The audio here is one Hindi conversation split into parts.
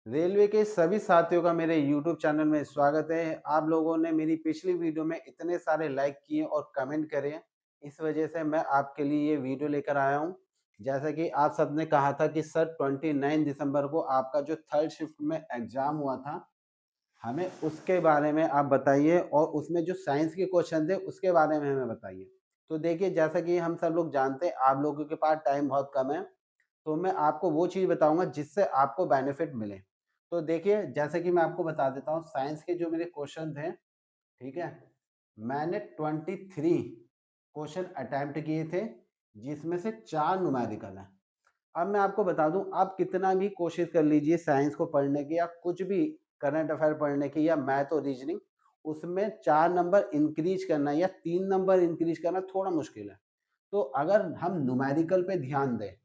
रेलवे के सभी साथियों का मेरे YouTube चैनल में स्वागत है। आप लोगों ने मेरी पिछली वीडियो में इतने सारे लाइक किए और कमेंट करे हैं, इस वजह से मैं आपके लिए ये वीडियो लेकर आया हूँ। जैसा कि आप सबने कहा था कि सर 29 दिसंबर को आपका जो थर्ड शिफ्ट में एग्ज़ाम हुआ था, हमें उसके बारे में आप बताइए और उसमें जो साइंस के क्वेश्चन थे उसके बारे में हमें बताइए। तो देखिए, जैसा कि हम सब लोग जानते हैं, आप लोगों के पास टाइम बहुत कम है, तो मैं आपको वो चीज़ बताऊँगा जिससे आपको बेनिफिट मिले। तो देखिए, जैसे कि मैं आपको बता देता हूँ, साइंस के जो मेरे क्वेश्चन थे, ठीक है? मैंने 23 क्वेश्चन अटेम्प्ट किए थे, जिसमें से 4 न्यूमेरिकल हैं। अब मैं आपको बता दूँ, आप कितना भी कोशिश कर लीजिए साइंस को पढ़ने की या कुछ भी करंट अफेयर पढ़ने की या मैथ और रीजनिंग, उसमें 4 नंबर इंक्रीज़ करना या 3 नंबर इंक्रीज़ करना थोड़ा मुश्किल है। तो अगर हम न्यूमेरिकल पे ध्यान दें,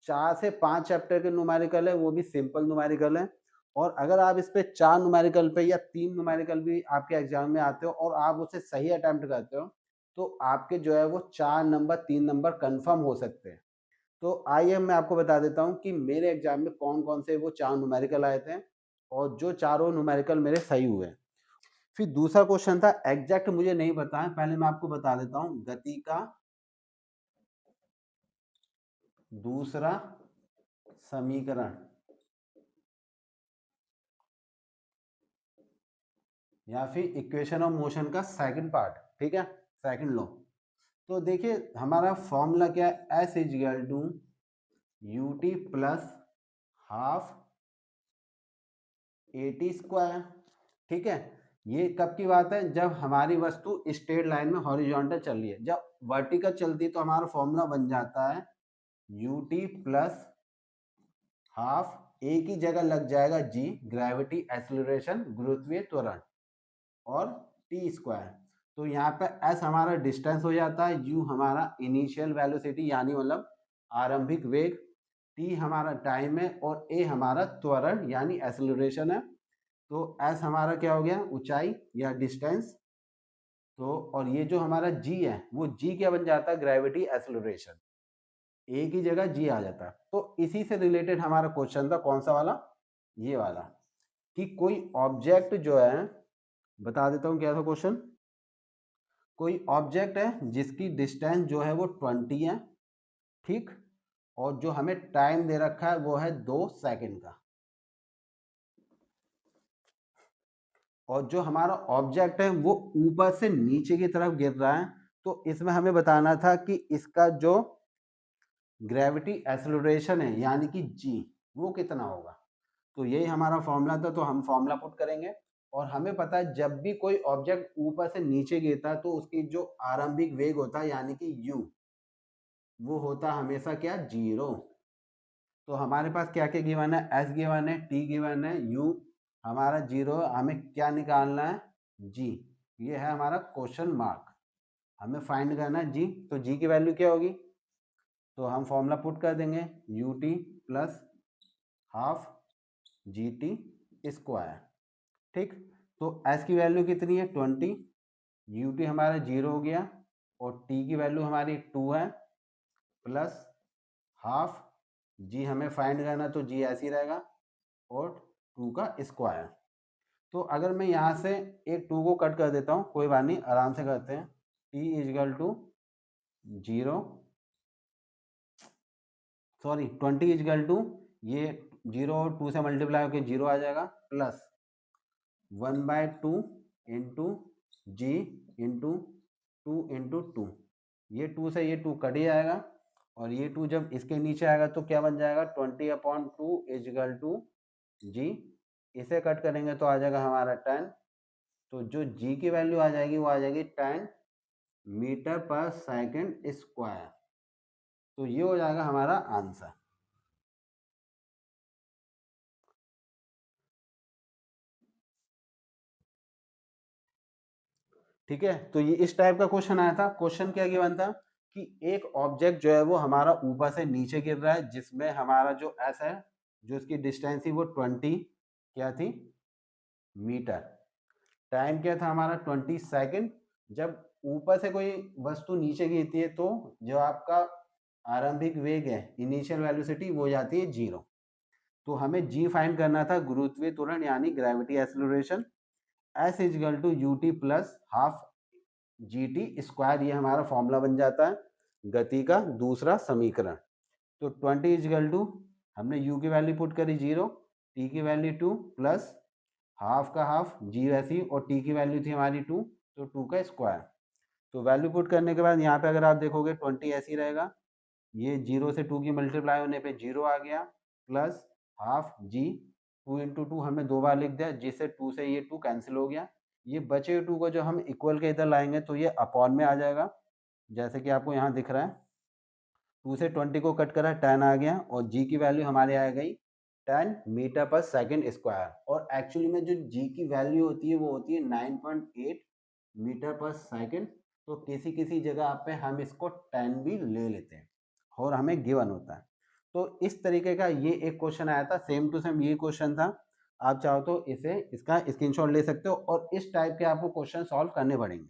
4 से 5 चैप्टर के न्यूमेरिकल है, वो भी सिंपल न्यूमेरिकल है। और अगर आप इस पे 4 न्यूमेरिकल पे या 3 न्यूमेरिकल भी आपके एग्जाम में आते हो और आप उसे सही अटेम्प्ट करते हो, तो आपके जो है वो 4 नंबर 3 नंबर कंफर्म हो सकते हैं। तो आइए मैं आपको बता देता हूँ कि मेरे एग्जाम में कौन-कौन से वो 4 न्यूमेरिकल आए थे और जो चारों न्यूमेरिकल मेरे सही हुए। फिर दूसरा क्वेश्चन था, एग्जैक्ट मुझे नहीं पता है, पहले मैं आपको बता देता हूँ, गति का दूसरा समीकरण या फिर इक्वेशन ऑफ मोशन का सेकंड पार्ट, ठीक है, सेकंड लॉ। तो देखिए, हमारा फॉर्मूला क्या है, s is equal to u t plus half a t square, ठीक है। ये कब की बात है, जब हमारी वस्तु स्ट्रेट लाइन में हॉरिजॉन्टल चल रही है। जब वर्टिकल चलती है तो हमारा फॉर्मूला बन जाता है यू टी प्लस हाफ, ए की जगह लग जाएगा जी, ग्रेविटी एक्सीलरेशन, गुरुत्वीय त्वरण, और टी स्क्वायर। तो यहाँ पे एस हमारा डिस्टेंस हो जाता है, यू हमारा इनिशियल वेलोसिटी यानी मतलब आरंभिक वेग, टी हमारा टाइम है और ए हमारा त्वरण यानी एक्सीलरेशन है। तो एस हमारा क्या हो गया, ऊंचाई या डिस्टेंस। तो और ये जो हमारा जी है, वो जी क्या बन जाता है, ग्रेविटी एक्सीलरेशन। ए की जगह जी आ जाता है। तो इसी से रिलेटेड हमारा क्वेश्चन था, कौन सा वाला, ये वाला, कि कोई ऑब्जेक्ट जो है, बता देता हूँ क्या था क्वेश्चन। कोई ऑब्जेक्ट है जिसकी डिस्टेंस जो है वो 20 है, ठीक, और जो हमें टाइम दे रखा है वो है 2 सेकंड का। और जो हमारा ऑब्जेक्ट है वो ऊपर से नीचे की तरफ गिर रहा है, तो इसमें हमें बताना था कि इसका जो ग्रेविटी एक्सेलरेशन है यानी कि जी, वो कितना होगा। तो यही हमारा फॉर्मूला था, तो हम फॉर्मूला पुट करेंगे। और हमें पता है जब भी कोई ऑब्जेक्ट ऊपर से नीचे गिरता है तो उसकी जो आरंभिक वेग होता है यानी कि यू, वो होता है हमेशा क्या, 0। तो हमारे पास क्या क्या गिवन है, एस गिवन है, टी गिवन है, यू हमारा 0, हमें क्या निकालना है, जी। ये है हमारा क्वेश्चन मार्क, हमें फाइंड करना है जी। तो जी की वैल्यू क्या होगी, तो हम फॉर्मूला पुट कर देंगे, you t plus half g t square, ठीक। तो एस की वैल्यू कितनी है, 20, यू टी हमारा 0 हो गया, और टी की वैल्यू हमारी 2 है, प्लस हाफ, जी हमें फाइंड करना, तो जी ऐसे ही रहेगा, और 2 का स्क्वायर। तो अगर मैं यहाँ से एक 2 को कट कर देता हूँ, कोई बात नहीं, आराम से करते हैं। T is equal to 0, sorry 20 is equal to, ये 0 और 2 से मल्टीप्लाई होकर 0 आ जाएगा, प्लस 1/2 इंटू जी इंटू 2 ये 2 से ये 2 कट ही जाएगा, और ये 2 जब इसके नीचे आएगा तो क्या बन जाएगा, 20/2 इजगल टू जी। इसे कट करेंगे तो आ जाएगा हमारा 10। तो जो जी की वैल्यू आ जाएगी वो आ जाएगी 10 मीटर पर सेकंड स्क्वायर। तो ये हो जाएगा हमारा आंसर। ठीक है, तो ये इस टाइप का क्वेश्चन आया था। क्वेश्चन क्या गिवन था कि एक ऑब्जेक्ट जो है वो हमारा ऊपर से नीचे गिर रहा है, जिसमें हमारा जो एस है, जो इसकी डिस्टेंस थी वो 20 क्या थी, मीटर। टाइम क्या था हमारा, 20 सेकंड। जब ऊपर से कोई वस्तु नीचे गिरती है तो जो आपका आरंभिक वेग है, इनिशियल वेलोसिटी, वो जाती है 0। तो हमें जी फाइंड करना था, गुरुत्वीय त्वरण यानी gravity acceleration. S is equal to u t plus half g t square, ये हमारा फॉर्मूला बन जाता है गति का दूसरा समीकरण। तो 20 इजकल टू, हमने u की वैल्यू पुट करी 0, t की वैल्यू 2 प्लस हाफ का हाफ, जी वैसी, और t की वैल्यू थी हमारी 2, तो 2 का स्क्वायर। तो वैल्यू पुट करने के बाद यहाँ पे अगर आप देखोगे 20 ऐसे ही रहेगा, ये 0 से 2 की मल्टीप्लाई होने पे 0 आ गया, प्लस हाफ जी, 2 इंटू 2 हमने 2 बार लिख दिया, जिससे 2 से ये 2 कैंसिल हो गया। ये बचे हुए 2 को जो हम इक्वल के इधर लाएंगे तो ये अपॉन में आ जाएगा, जैसे कि आपको यहाँ दिख रहा है। 2 से 20 को कट करा, 10 आ गया, और जी की वैल्यू हमारे आ गई 10 मीटर पर सेकंड स्क्वायर। और एक्चुअली में जो जी की वैल्यू होती है वो होती है 9.8 मीटर पर सेकंड। तो किसी किसी जगह पे हम इसको 10 भी ले लेते हैं और हमें गिवन होता है। तो इस तरीके का ये एक क्वेश्चन आया था, सेम टू सेम ये क्वेश्चन था। आप चाहो तो इसका स्क्रीनशॉट ले सकते हो और इस टाइप के आपको क्वेश्चन सॉल्व करने पड़ेंगे।